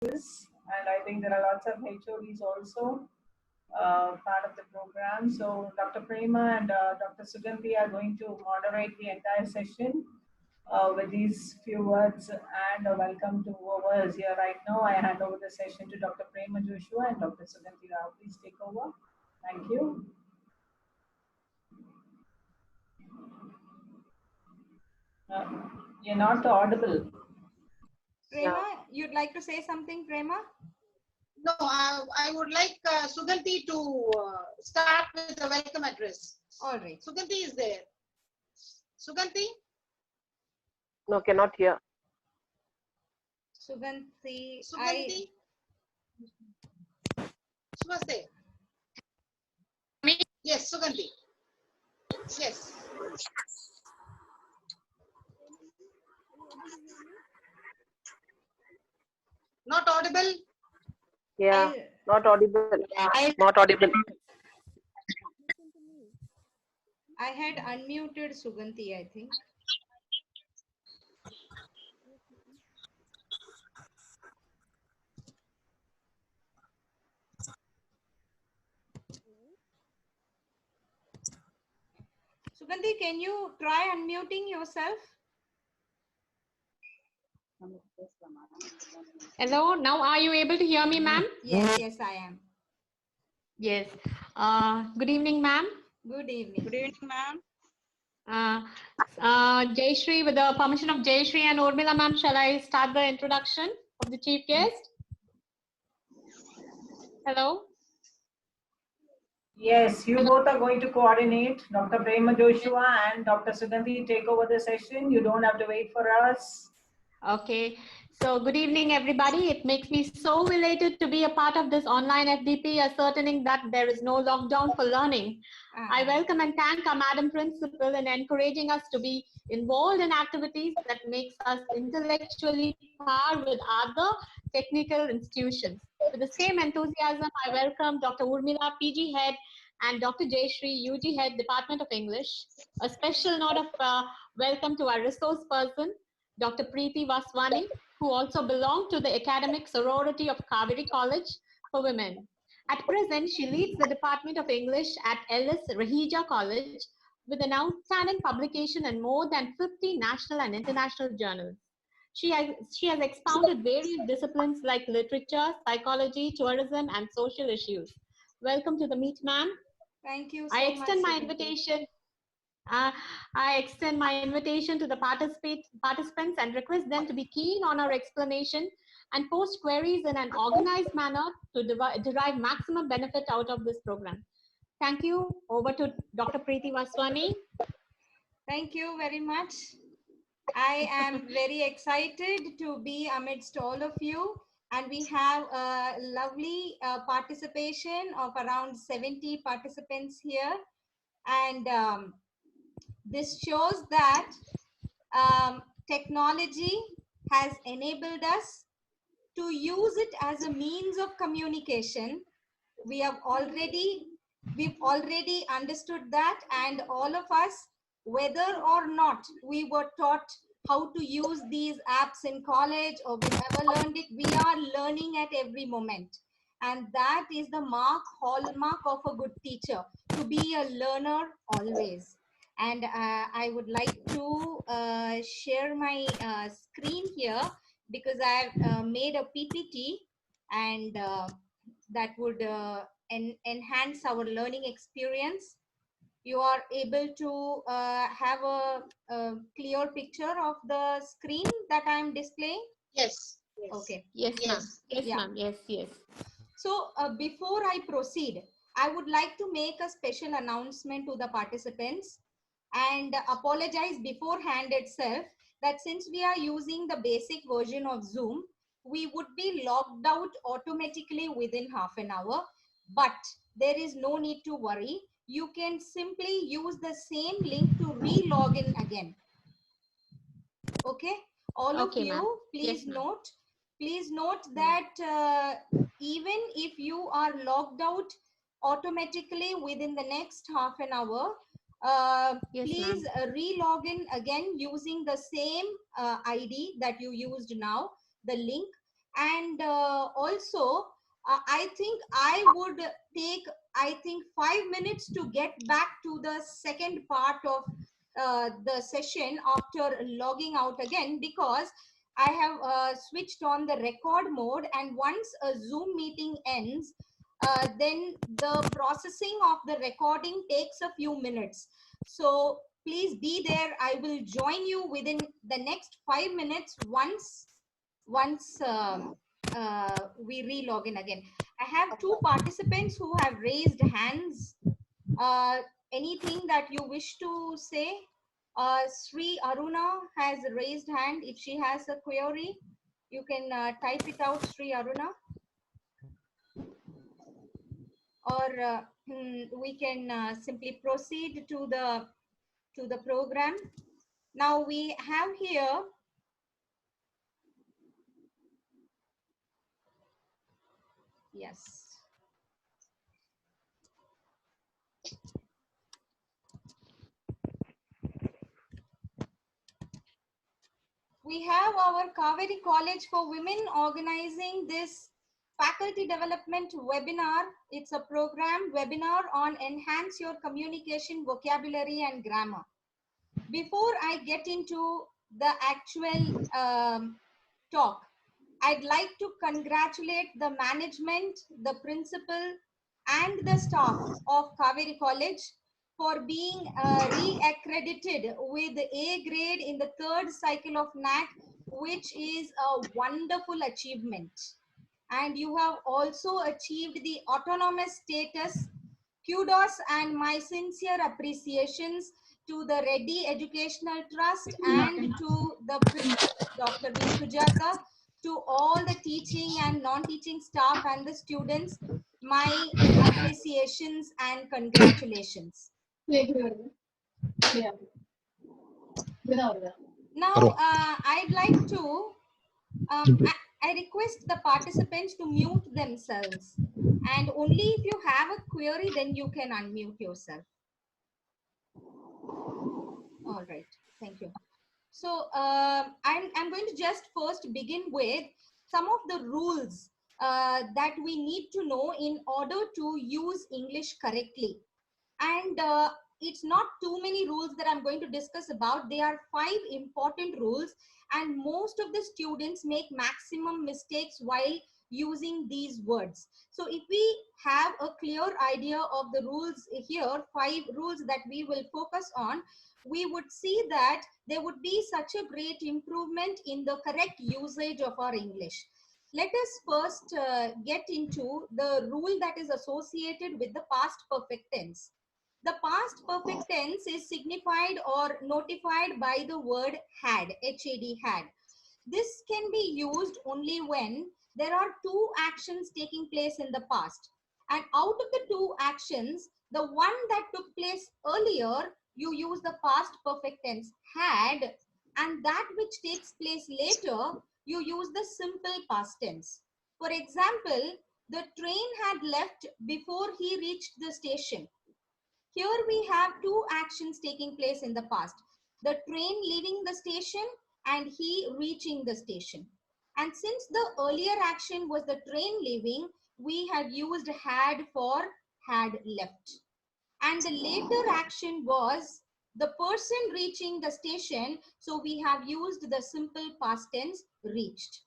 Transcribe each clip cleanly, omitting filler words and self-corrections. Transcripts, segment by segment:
this, and I think there are lots of HODs also part of the program. So Dr. Prema and Dr. Sugandhi are going to moderate the entire session with these few words, and welcome to whoever is here right now. I hand over the session to Dr. Prema Joshua and Dr. Sugandhi Rao. Please take over. Thank you. You're not audible. Prema, you'd like to say something, Prema? No, I would like Sugandhi to start with the welcome address. All right. Sugandhi is there. Sugandhi? No, cannot hear. Sugandhi. Sugandhi? She was there. Yes, Sugandhi. Yes. Not audible? Yeah, not audible. Not audible. I had unmuted Sugandhi, I think. Sugandhi, can you try unmuting yourself? Hello, now are you able to hear me, ma'am? Yes, I am. Yes. Good evening, ma'am. Good evening. Good evening, ma'am. Jay Shri, with the permission of Jay Shri and Urmila, ma'am, shall I start the introduction of the chief guest? Hello? Yes, you both are going to coordinate. Dr. Prema Joshua and Dr. Sugandhi take over the session. You don't have to wait for us. Okay. So good evening, everybody. It makes me so elated to be a part of this online FDP, ascertaining that there is no lockdown for learning. I welcome and thank our Madam Principal in encouraging us to be involved in activities that makes us intellectually par with other technical institutions. With the same enthusiasm, I welcome Dr. Urmila, PG Head, and Dr. Jayashree, UG Head, Department of English. A special note of welcome to our resource person, Dr. Preeti Vaswani, who also belonged to the academic sorority of Kaveri College for Women. At present, she leads the Department of English at Ellis Rahija College with an outstanding publication in more than 50 national and international journals. She has expounded various disciplines like literature, psychology, tourism, and social issues. Welcome to the meet, ma'am. Thank you so I much. extend my Sugandhi. invitation. I extend my invitation to the participants and request them to be keen on our explanation and post queries in an organized manner to derive maximum benefit out of this program. Thank you. Over to Dr. Preeti Vaswani. Thank you very much. I am very excited to be amidst all of you, and we have a lovely participation of around 70 participants here, and this shows that technology has enabled us to use it as a means of communication. We've already understood that, and all of us, whether or not we were taught how to use these apps in college or we never learned it, we are learning at every moment. And that is the hallmark of a good teacher, to be a learner always. And I would like to share my screen here, because I've made a PPT, and that would enhance our learning experience. You are able to have a clear picture of the screen that I'm displaying? Yes. Yes. Okay. Yes, ma'am. Yes. Yes, Yeah. ma'am. Yes, yes. So before I proceed, I would like to make a special announcement to the participants and apologize beforehand itself that since we are using the basic version of Zoom, we would be logged out automatically within half an hour, but there is no need to worry. You can simply use the same link to re-log in again. Okay, all of Okay, ma'am. you, please Yes, ma'am. note that even if you are logged out automatically within the next half an hour, Yes, please re-log in again using the same ID that you used now, the link, And also, I think I would take, 5 minutes to get back to the second part of the session after logging out again, because I have switched on the record mode, and once a Zoom meeting ends, then the processing of the recording takes a few minutes. So please be there. I will join you within the next 5 minutes once we re-log in again. I have two participants who have raised hands. Anything that you wish to say? Sri Aruna has raised hand. If she has a query, you can type it out, Sri Aruna. Or we can simply proceed to the program. Now we have here yes. We have our Kaveri College for Women organizing this faculty development webinar. It's a program webinar on enhance your communication, vocabulary and grammar. Before I get into the actual talk, I'd like to congratulate the management, the principal and the staff of Kaveri College for being re-accredited with A grade in the third cycle of NAC, which is a wonderful achievement. And you have also achieved the autonomous status. Kudos and my sincere appreciations to the Reddy Educational Trust and to the principal, Dr. B. Sujata, to all the teaching and non-teaching staff and the students, my appreciations and congratulations. Now, I'd like to, I request the participants to mute themselves, and only if you have a query, then you can unmute yourself. All right, thank you. So I'm going to just first begin with some of the rules that we need to know in order to use English correctly. And it's not too many rules that I'm going to discuss about. There are 5 important rules, and most of the students make maximum mistakes while using these words. So if we have a clear idea of the rules here, 5 rules that we will focus on, we would see that there would be such a great improvement in the correct usage of our English. Let us first get into the rule that is associated with the past perfect tense. The past perfect tense is signified or notified by the word had, H-A-D, had. This can be used only when there are 2 actions taking place in the past. And out of the 2 actions, the one that took place earlier, you use the past perfect tense had, and that which takes place later, you use the simple past tense. For example, the train had left before he reached the station. Here we have 2 actions taking place in the past. The train leaving the station and he reaching the station. And since the earlier action was the train leaving, we have used had for had left. And the later action was the person reaching the station, so we have used the simple past tense reached.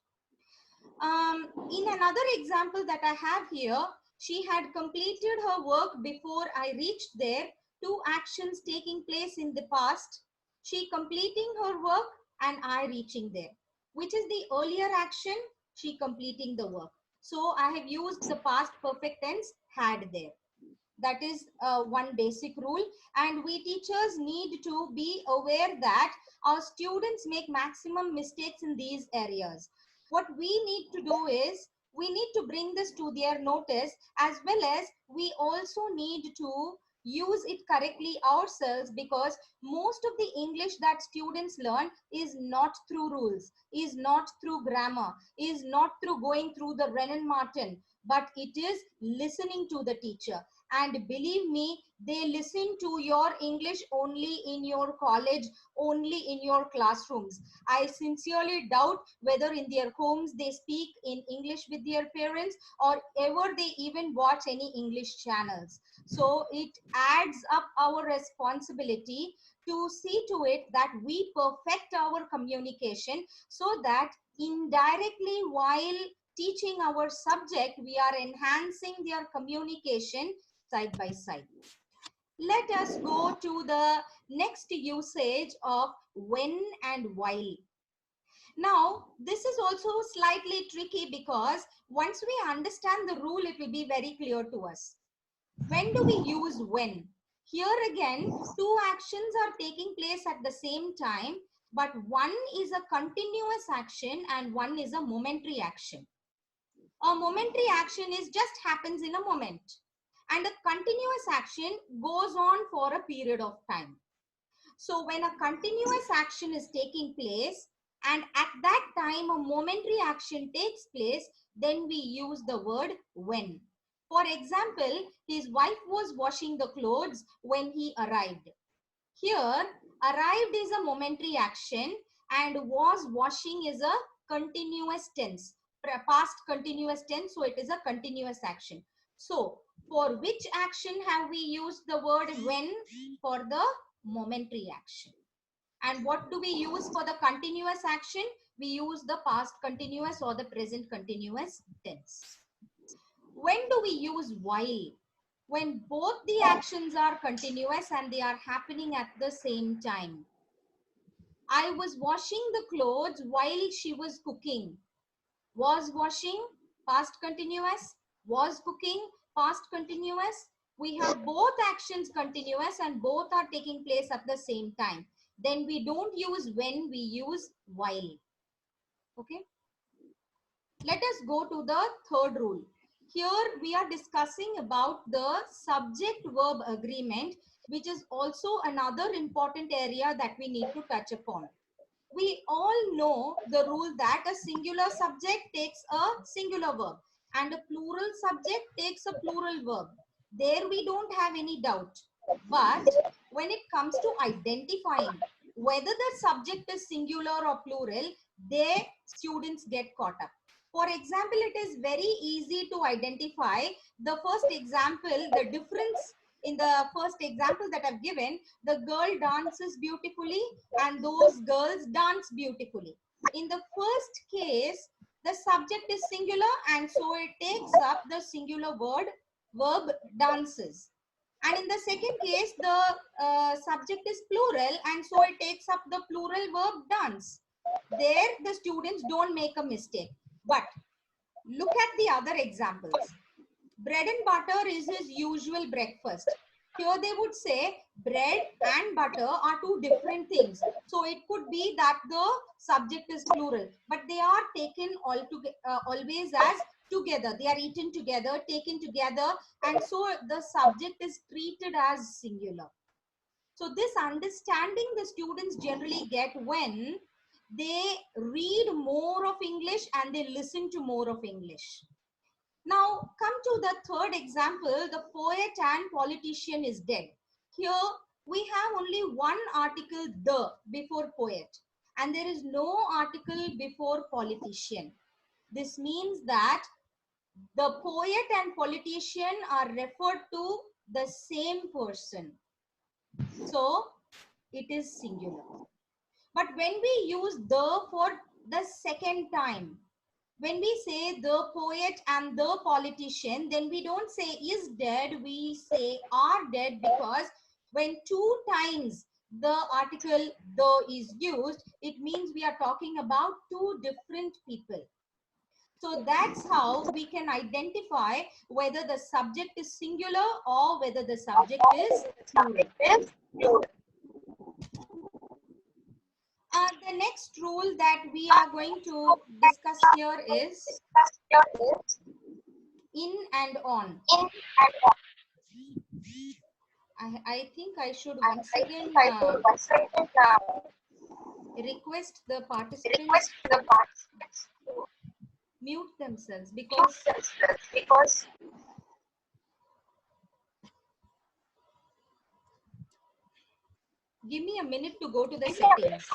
In another example that I have here, she had completed her work before I reached there. 2 actions taking place in the past. She completing her work and I reaching there. Which is the earlier action? She completing the work. So I have used the past perfect tense had there. That is one basic rule, and we teachers need to be aware that our students make maximum mistakes in these areas. What we need to do is we need to bring this to their notice, as well as we also need to use it correctly ourselves, because most of the English that students learn is not through rules, is not through grammar, is not through going through the Renan Martin, but it is listening to the teacher. And believe me, they listen to your English only in your college, only in your classrooms. I sincerely doubt whether in their homes they speak in English with their parents or ever they even watch any English channels. So it adds up our responsibility to see to it that we perfect our communication, so that indirectly while teaching our subject, we are enhancing their communication side by side. Let us go to the next usage of when and while. Now, this is also slightly tricky because once we understand the rule, it will be very clear to us. When do we use when? Here again, two actions are taking place at the same time, but one is a continuous action and one is a momentary action. A momentary action is just happens in a moment, and a continuous action goes on for a period of time. So when a continuous action is taking place and at that time a momentary action takes place, then we use the word when. For example, his wife was washing the clothes when he arrived. Here, arrived is a momentary action and was washing is a continuous tense, past continuous tense, so it is a continuous action. So, for which action have we used the word when? For the momentary action. And what do we use for the continuous action? We use the past continuous or the present continuous tense. When do we use while? When both the actions are continuous and they are happening at the same time. I was washing the clothes while she was cooking. Was washing, past continuous. Was cooking, past continuous. We have both actions continuous and both are taking place at the same time. Then we don't use when, we use while. Okay. Let us go to the third rule. Here we are discussing about the subject-verb agreement, which is also another important area that we need to touch upon. We all know the rule that a singular subject takes a singular verb and a plural subject takes a plural verb. There we don't have any doubt. But when it comes to identifying whether the subject is singular or plural, there students get caught up. For example, it is very easy to identify the first example, the difference in the first example that I've given. The girl dances beautifully and those girls dance beautifully. In the first case, the subject is singular and so it takes up the singular verb dances. And in the second case, the subject is plural and so it takes up the plural verb dance. There, the students don't make a mistake. But look at the other examples. Bread and butter is his usual breakfast. Here they would say bread and butter are two different things. So it could be that the subject is plural, but they are taken all together, always as together. They are eaten together, taken together, and so the subject is treated as singular. So this understanding the students generally get when they read more of English and they listen to more of English. Now come to the third example, the poet and politician is dead. Here we have only one article, the, before poet, and there is no article before politician. This means that the poet and politician are referred to the same person. So it is singular. But when we use the for the second time, when we say the poet and the politician, then we don't say is dead, we say are dead, because when two times the article the is used, it means we are talking about two different people. So that's how we can identify whether the subject is singular or whether the subject is plural. The next rule that we are going to discuss here is in and on. I think I should once again request the participants to mute themselves because Give me a minute to go to the settings.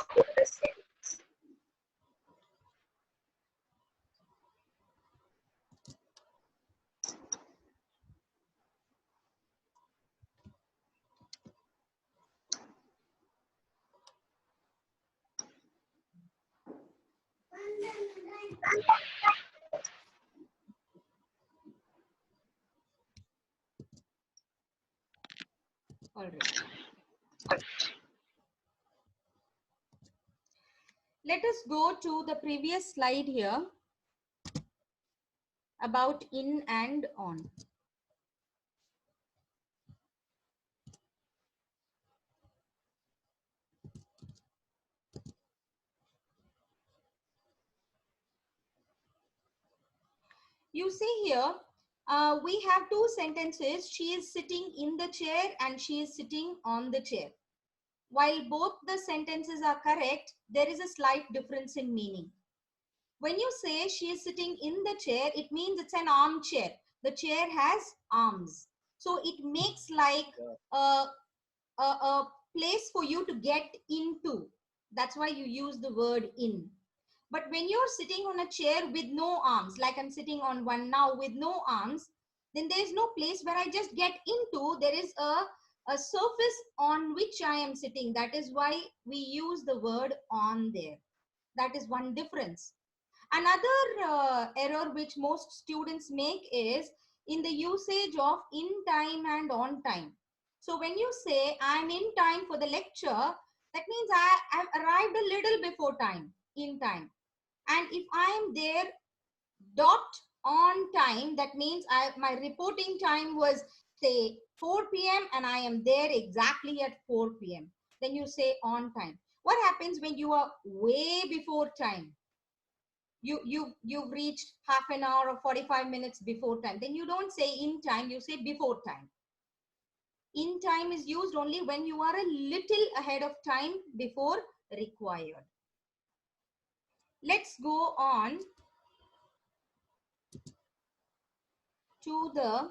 All right. Let us go to the previous slide here about in and on. You see here, we have two sentences. She is sitting in the chair and she is sitting on the chair. While both the sentences are correct, there is a slight difference in meaning. When you say she is sitting in the chair, it means it's an armchair. The chair has arms. So it makes like a place for you to get into. That's why you use the word in. But when you're sitting on a chair with no arms, like I'm sitting on one now with no arms, then there's no place where I just get into. There is a surface on which I am sitting. That is why we use the word on there. That is one difference. Another error which most students make is in the usage of in time and on time. So when you say I'm in time for the lecture, that means I have arrived a little before time, in time. And if I am there dot on time, that means my reporting time was say 4 p.m. and I am there exactly at 4 p.m. Then you say on time. What happens when you are way before time? You've reached half an hour or 45 minutes before time. Then you don't say in time, you say before time. In time is used only when you are a little ahead of time before required. Let's go on to the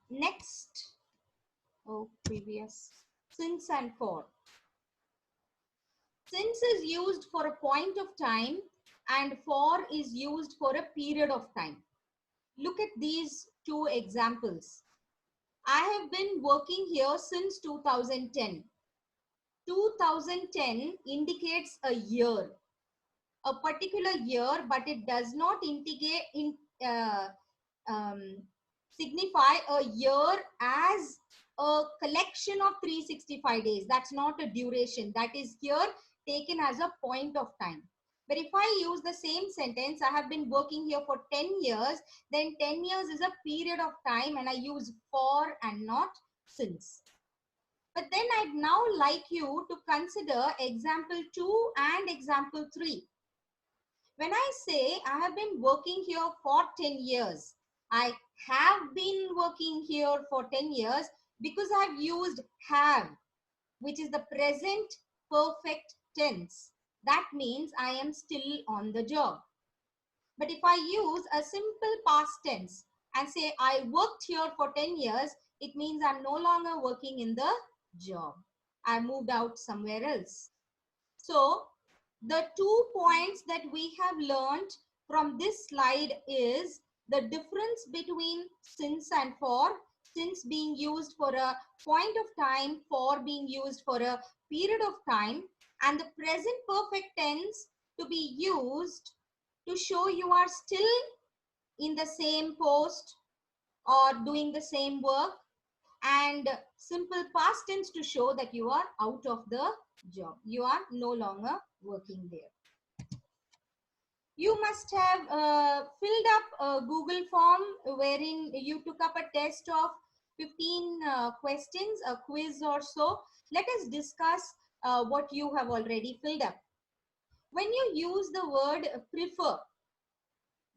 next, previous, since and for. Since is used for a point of time and for is used for a period of time. Look at these two examples. I have been working here since 2010. 2010 indicates a year, a particular year, but it does not signify a year as a collection of 365 days. That's not a duration. That is here taken as a point of time. But if I use the same sentence, I have been working here for 10 years, then 10 years is a period of time and I use for and not since. But then I'd now like you to consider example 2 and example 3. When I say I have been working here for 10 years, I have been working here for 10 years because I've used have, which is the present perfect tense. That means I am still on the job. But if I use a simple past tense and say I worked here for 10 years, it means I'm no longer working in the job. I moved out somewhere else. So the 2 points that we have learned from this slide is the difference between since and for. Since being used for a point of time, for being used for a period of time, and the present perfect tense to be used to show you are still in the same post or doing the same work, and simple past tense to show that you are out of the job. You are no longer working there. You must have filled up a Google form wherein you took up a test of 15 questions, a quiz or so. Let us discuss what you have already filled up. When you use the word prefer,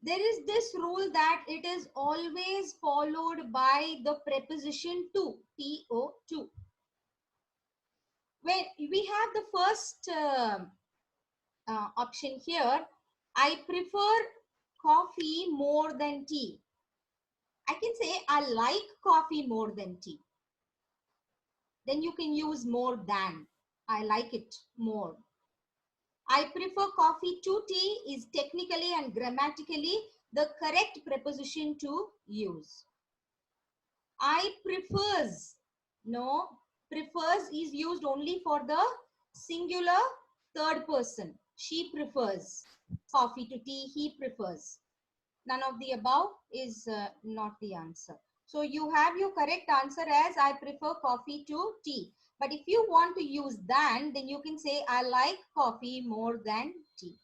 there is this rule that it is always followed by the preposition to, to. When we have the first option here, I prefer coffee more than tea. I can say I like coffee more than tea. then you can use more than. I like it more. I prefer coffee to tea is technically and grammatically the correct preposition to use. I prefers, no, prefers is used only for the singular third person. She prefers coffee to tea, he prefers. None of the above is not the answer. So you have your correct answer as I prefer coffee to tea. But if you want to use than, then you can say I like coffee more than tea.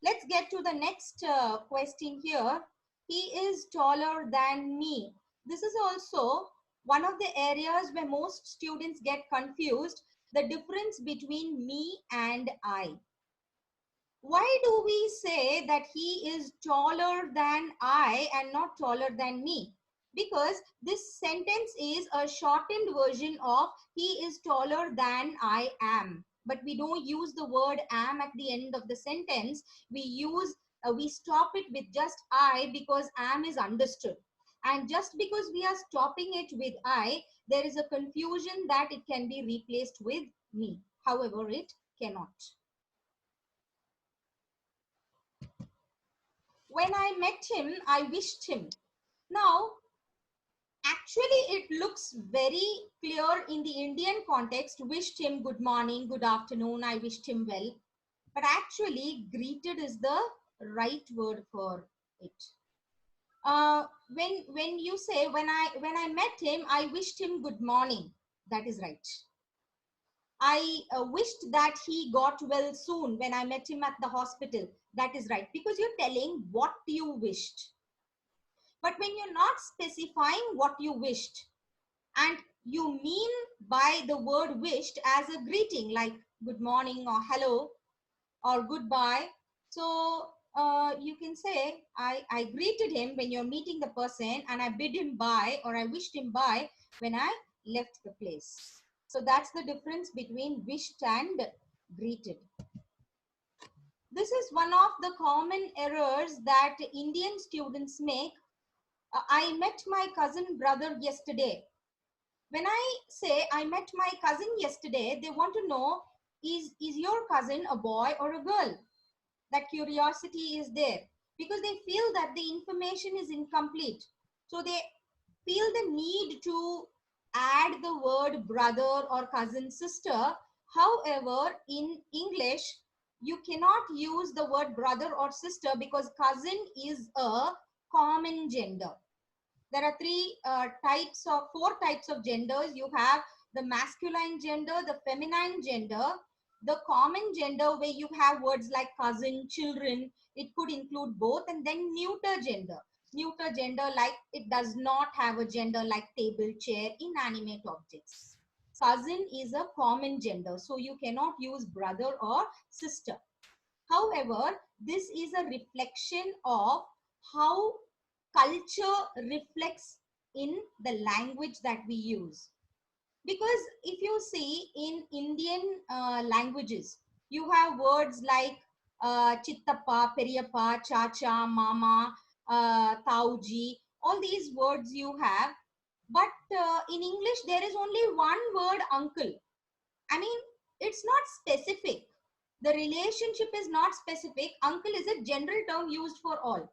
Let's get to the next question here. He is taller than me. This is also one of the areas where most students get confused, the difference between me and I. Why do we say that he is taller than I and not taller than me? Because this sentence is a shortened version of he is taller than I am. But we don't use the word am at the end of the sentence. We stop it with just I because am is understood. And just because we are stopping it with I, there is a confusion that it can be replaced with me. However, it cannot. When I met him, I wished him. Now, actually, it looks very clear in the Indian context. Wished him good morning, good afternoon. I wished him well. But actually, greeted is the right word for it. When you say when I met him, I wished him good morning. That is right. I wished that he got well soon when I met him at the hospital. That is right, because you're telling what you wished. But when you're not specifying what you wished and you mean by the word wished as a greeting like good morning or hello or goodbye, so you can say I greeted him when you're meeting the person, and I bid him bye or I wished him bye when I left the place. So that's the difference between wished and greeted. This is one of the common errors that Indian students make. I met my cousin brother yesterday. When I say I met my cousin yesterday, they want to know, is your cousin a boy or a girl? That curiosity is there because they feel that the information is incomplete. So they feel the need to add the word brother or cousin, sister. However, in English, you cannot use the word brother or sister because cousin is a common gender. There are four types of genders. You have the masculine gender, the feminine gender, the common gender where you have words like cousin, children. It could include both, and then neuter gender. Neuter gender, like it does not have a gender, like table, chair, inanimate objects. Cousin is a common gender, so you cannot use brother or sister. However, this is a reflection of how culture reflects in the language that we use. Because if you see in Indian languages, you have words like Chittappa, Periyappa, Chacha, Mama, Tauji, all these words you have. But in English, there is only one word, uncle. I mean, it's not specific. The relationship is not specific. Uncle is a general term used for all.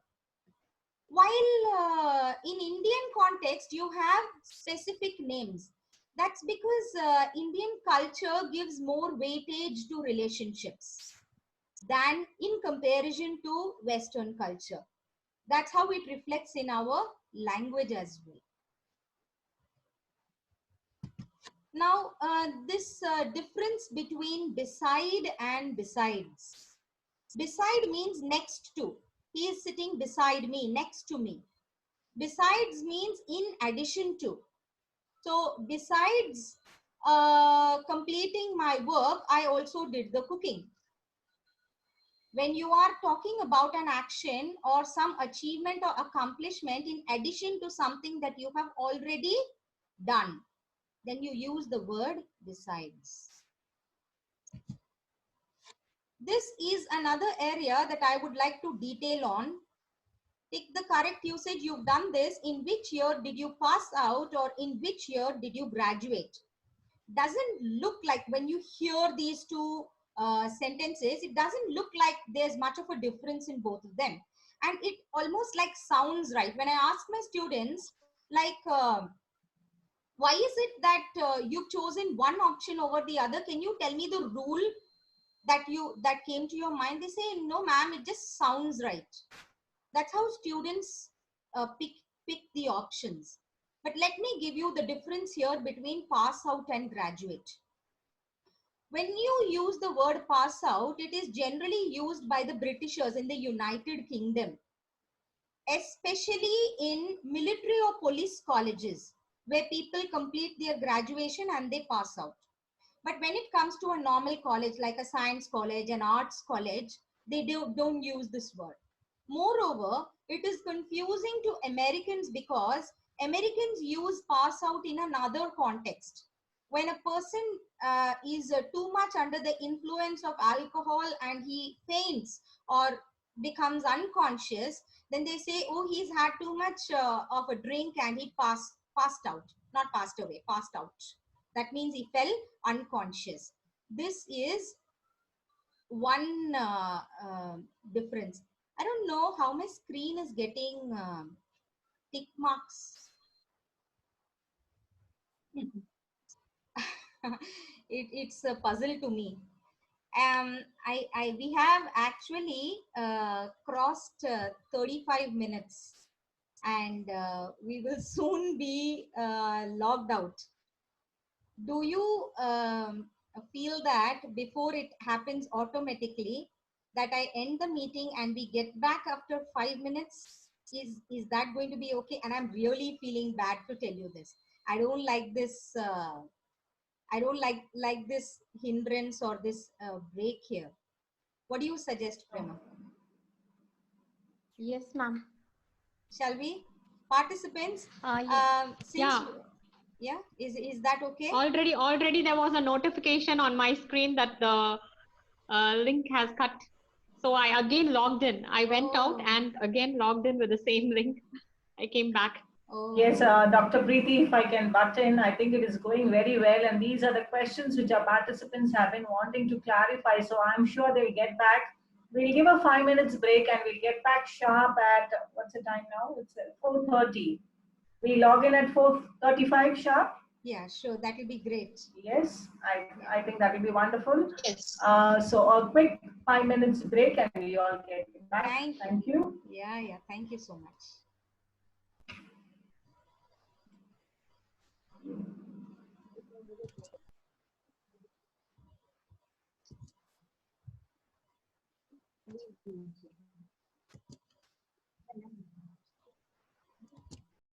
While in Indian context, you have specific names. That's because Indian culture gives more weightage to relationships than in comparison to Western culture. That's how it reflects in our language as well. Now, this difference between beside and besides. Beside means next to. He is sitting beside me, next to me. Besides means in addition to. So besides completing my work, I also did the cooking. When you are talking about an action or some achievement or accomplishment in addition to something that you have already done, then you use the word besides. This is another area that I would like to detail on. Take the correct usage. You've done this. In which year did you pass out, or in which year did you graduate? doesn't look like, when you hear these two sentences, it doesn't look like there's much of a difference in both of them. And it almost like sounds right. When I ask my students, like, why is it that you've chosen one option over the other? Can you tell me the rule that came to your mind? They say, no, ma'am, it just sounds right. That's how students pick the options. But let me give you the difference here between pass out and graduate. When you use the word pass out, it is generally used by the Britishers in the United Kingdom, especially in military or police colleges, where people complete their graduation and they pass out. But when it comes to a normal college, like a science college, an arts college, they don't use this word. Moreover, it is confusing to Americans because Americans use pass out in another context. When a person is too much under the influence of alcohol and he faints or becomes unconscious, then they say, oh, he's had too much of a drink and he passed out, not passed away, passed out. That means he fell unconscious. This is one difference. I don't know how my screen is getting tick marks. It's a puzzle to me. We have actually crossed 35 minutes and we will soon be logged out. Do you feel that before it happens automatically, that I end the meeting and we get back after 5 minutes? Is that going to be okay? And I'm really feeling bad to tell you this. I don't like this. I don't like this hindrance or this break here. What do you suggest, Prema? Yes, ma'am. Shall we? Participants? Yeah. Yeah, is that okay? Already there was a notification on my screen that the link has cut. So I again logged in. I went out and again logged in with the same link. I came back. Oh. Yes, Dr. Preeti, if I can butt in, I think it is going very well. And these are the questions which our participants have been wanting to clarify. So I'm sure they'll get back. We'll give a 5 minutes break and we'll get back sharp at, what's the time now? It's 4:30. We log in at 4:35 sharp. Yeah, sure. That will be great. Yes, I think that will be wonderful. Yes. So a quick 5 minutes break and we all get back. Thank you. Yeah. Thank you so much.